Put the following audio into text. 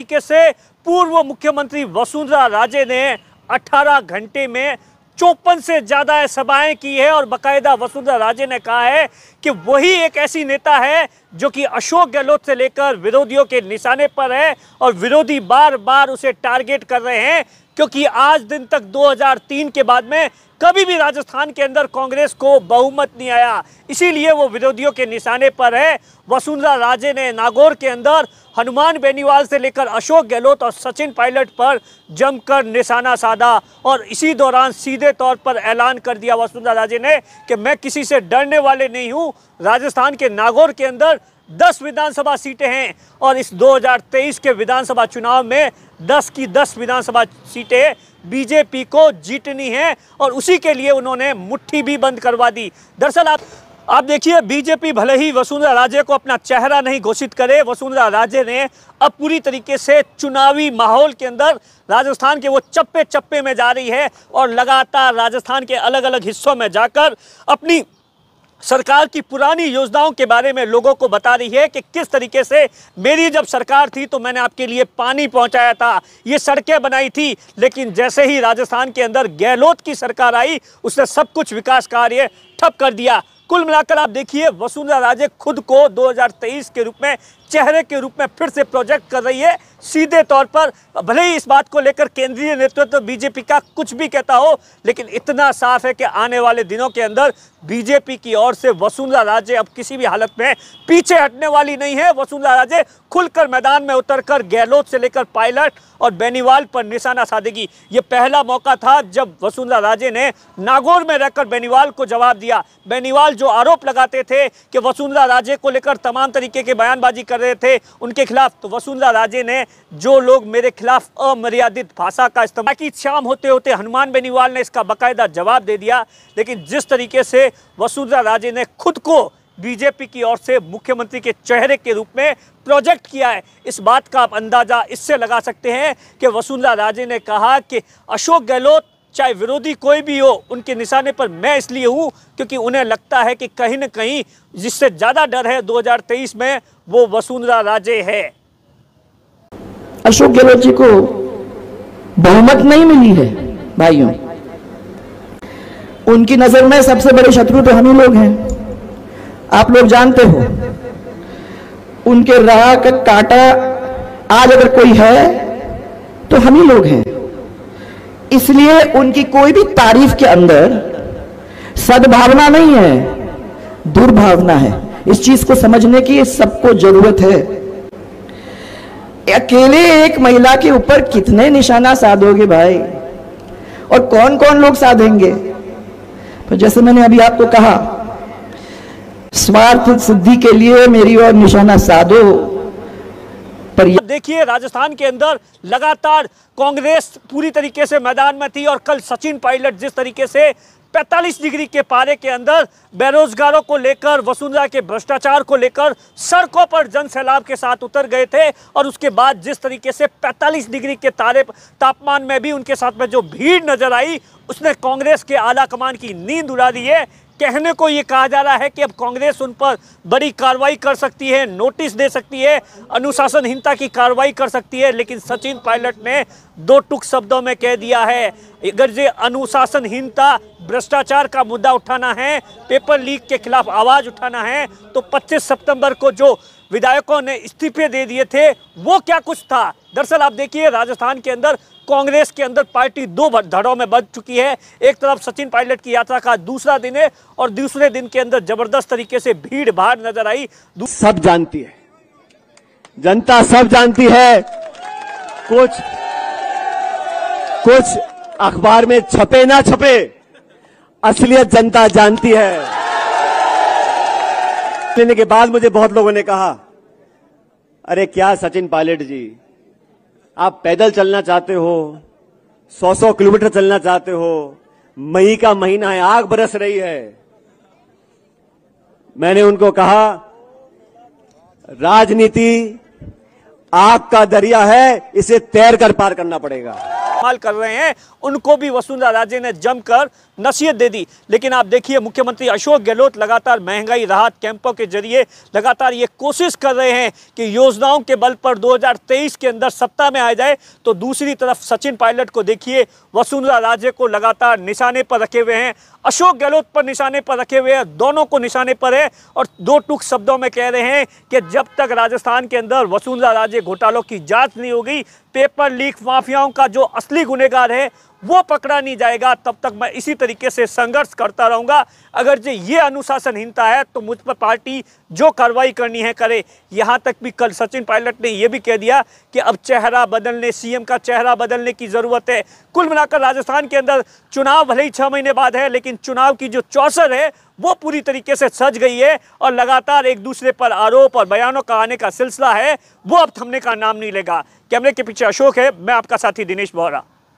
तरीके से पूर्व मुख्यमंत्री वसुंधरा राजे ने 18 घंटे में 54 से ज्यादा सभाएं की है और बकायदा वसुंधरा राजे ने कहा है कि वही एक ऐसी नेता है जो कि अशोक गहलोत से लेकर विरोधियों के निशाने पर है और विरोधी बार बार उसे टारगेट कर रहे हैं, क्योंकि आज दिन तक 2003 के बाद में कभी भी राजस्थान के अंदर कांग्रेस को बहुमत नहीं आया, इसीलिए वो विरोधियों के निशाने पर है। वसुंधरा राजे ने नागौर के अंदर हनुमान बेनीवाल से लेकर अशोक गहलोत और सचिन पायलट पर जमकर निशाना साधा और इसी दौरान सीधे तौर पर ऐलान कर दिया वसुंधरा राजे ने कि मैं किसी से डरने वाले नहीं हूं। राजस्थान के नागौर के अंदर 10 विधानसभा सीटें हैं और इस 2023 के विधानसभा चुनाव में 10 की 10 विधानसभा सीटें बीजेपी को जीतनी है और उसी के लिए उन्होंने मुट्ठी भी बंद करवा दी। दरअसल आप देखिए, बीजेपी भले ही वसुंधरा राजे को अपना चेहरा नहीं घोषित करे, वसुंधरा राजे ने अब पूरी तरीके से चुनावी माहौल के अंदर राजस्थान के वो चप्पे चप्पे में जा रही है और लगातार राजस्थान के अलग अलग हिस्सों में जाकर अपनी सरकार की पुरानी योजनाओं के बारे में लोगों को बता रही है कि किस तरीके से मेरी जब सरकार थी तो मैंने आपके लिए पानी पहुंचाया था, ये सड़कें बनाई थी, लेकिन जैसे ही राजस्थान के अंदर गहलोत की सरकार आई उसने सब कुछ विकास कार्य ठप कर दिया। कुल मिलाकर आप देखिए, वसुंधरा राजे खुद को 2023 के रूप में चेहरे के रूप में फिर से प्रोजेक्ट कर रही है सीधे तौर पर। भले ही इस बात को लेकर केंद्रीय नेतृत्व बीजेपी का कुछ भी कहता हो, लेकिन इतना साफ है कि आने वाले दिनों के अंदर बीजेपी की ओर से वसुंधरा राजे अब किसी भी हालत में पीछे हटने वाली नहीं है। वसुंधरा राजे खुलकर मैदान में उतरकर गहलोत से लेकर पायलट और बेनीवाल पर निशाना साधेगी। ये पहला मौका था जब वसुंधरा राजे ने नागौर में रहकर बेनीवाल को जवाब दिया। बेनीवाल जो आरोप लगाते थे कि वसुंधरा राजे को लेकर तमाम तरीके की बयानबाजी कर रहे थे उनके खिलाफ, तो वसुंधरा राजे ने जो लोग मेरे खिलाफ अमर्यादित भाषा का इस्तेमाल की, शाम होते होते हनुमान बेनीवाल ने इसका बाकायदा जवाब दे दिया। लेकिन जिस तरीके से वसुंधरा राजे ने खुद को बीजेपी की ओर से मुख्यमंत्री के चेहरे के रूप में प्रोजेक्ट किया है, इस बात का आप अंदाजा इससे लगा सकते हैं कि वसुंधरा राजे ने कहा कि अशोक गहलोत चाहे विरोधी कोई भी हो, उनके निशाने पर मैं इसलिए हूं क्योंकि उन्हें लगता है कि कहीं न कहीं जिससे ज्यादा डर है 2023 में वो वसुंधरा राजे है। अशोक गहलोत जी को बहुमत नहीं मिली है भाइयों, उनकी नजर में सबसे बड़े शत्रु तो हम ही लोग हैं। आप लोग जानते हो, उनके राह का कांटा आज अगर कोई है तो हम ही लोग हैं। इसलिए उनकी कोई भी तारीफ के अंदर सद्भावना नहीं है, दुर्भावना है। इस चीज को समझने की सबको जरूरत है। अकेले एक महिला के ऊपर कितने निशाना साधोगे भाई, और कौन कौन लोग साधेंगे? तो जैसे मैंने अभी आपको कहा, स्वार्थ सिद्धि के लिए मेरी और निशाना साधो। पर देखिए, राजस्थान के अंदर लगातार कांग्रेस पूरी तरीके से मैदान में थी और कल सचिन पायलट जिस तरीके से 45 डिग्री के पारे के अंदर बेरोजगारों को लेकर, वसुंधरा के भ्रष्टाचार को लेकर सड़कों पर जन सैलाब के साथ उतर गए थे और उसके बाद जिस तरीके से 45 डिग्री के तापमान में भी उनके साथ में जो भीड़ नजर आई, उसने कांग्रेस के आला कमान की नींद उड़ा दी है। कहने को ये कहा जा रहा है कि अब कांग्रेस उन पर बड़ी कार्रवाई कर सकती है, नोटिस दे सकती है, अनुशासनहीनता की कार्रवाई कर सकती है, लेकिन सचिन पायलट ने दो टूक शब्दों में कह दिया है, अगर ये अनुशासनहीनता, भ्रष्टाचार का मुद्दा उठाना है, पेपर लीक के खिलाफ आवाज उठाना है, तो 25 सितंबर को जो विधायकों ने इस्तीफे दे दिए थे वो क्या कुछ था। दरअसल आप देखिए, राजस्थान के अंदर कांग्रेस के अंदर पार्टी दो धड़ों में बंट चुकी है। एक तरफ सचिन पायलट की यात्रा का दूसरा दिन है और दूसरे दिन के अंदर जबरदस्त तरीके से भीड़ भाड़ नजर आई। सब जानती है, जनता सब जानती है। कुछ अखबार में छपे ना छपे, असलियत जनता जानती है। लेने के बाद मुझे बहुत लोगों ने कहा, अरे क्या सचिन पायलट जी, आप पैदल चलना चाहते हो, 100 किलोमीटर चलना चाहते हो, मई का महीना है, आग बरस रही है। मैंने उनको कहा, राजनीति आग का दरिया है, इसे तैर कर पार करना पड़ेगा। इस्तेमाल कर रहे हैं, उनको भी वसुंधरा राजे ने जमकर नसीहत दे दी। लेकिन आप देखिए, मुख्यमंत्री अशोक गहलोत लगातार महंगाई राहत कैंपों के जरिए लगातार ये कोशिश कर रहे हैं कि योजनाओं के बल पर 2023 के अंदर सत्ता में आ जाए। तो दूसरी तरफ सचिन पायलट को देखिए, वसुंधरा राजे को लगातार निशाने पर रखे हुए हैं, अशोक गहलोत पर निशाने पर रखे हुए हैं, दोनों को निशाने पर है। और दो टूक शब्दों में कह रहे हैं कि जब तक राजस्थान के अंदर वसुंधरा राजे घोटालों की जांच नहीं होगी, पेपर लीक माफियाओं का जो असली गुनहगार है वो पकड़ा नहीं जाएगा, तब तक मैं इसी तरीके से संघर्ष करता रहूंगा। अगर जो ये अनुशासनहीनता है तो मुझ पर पार्टी जो कार्रवाई करनी है करे। यहां तक भी कल सचिन पायलट ने यह भी कह दिया कि अब चेहरा बदलने, सीएम का चेहरा बदलने की जरूरत है। कुल मिलाकर राजस्थान के अंदर चुनाव भले ही 6 महीने बाद है, लेकिन चुनाव की जो चौसर है वो पूरी तरीके से सज गई है और लगातार एक दूसरे पर आरोप और बयानों का आने का सिलसिला है, वो अब थमने का नाम नहीं लेगा। कैमरे के पीछे अशोक है, मैं आपका साथी दिनेश बोहरा।